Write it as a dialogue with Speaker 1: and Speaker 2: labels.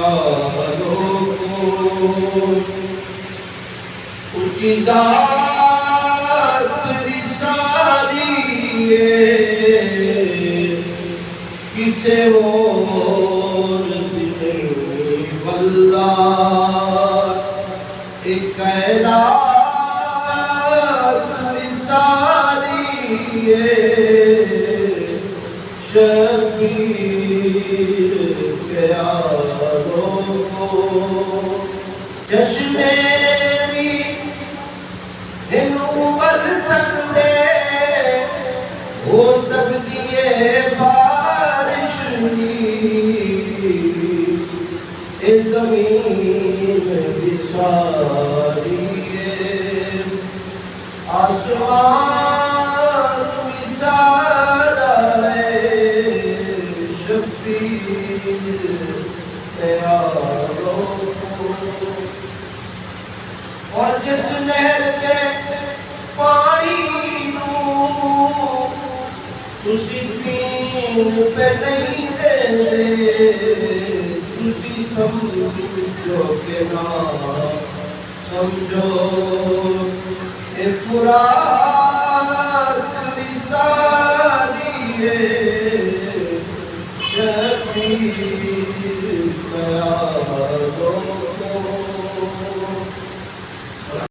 Speaker 1: پیاروں کو اونچی ذات رسالی ہے کسے اور دے واللہ ایک کائنات رسالی ہے شبیر پیاروں کو چشمے بھی ہنو بر سکتے ہو سکتی ہے بارش اے زمین بھی ساری ہے آسمان بھی سارا ہے شبیر پیاروں کو اور جس نہر کے پانی تسی پین پہ نہیں دے تسی سمجھو کہ نہ سمجھو اے فرات رسالی ہے شبیر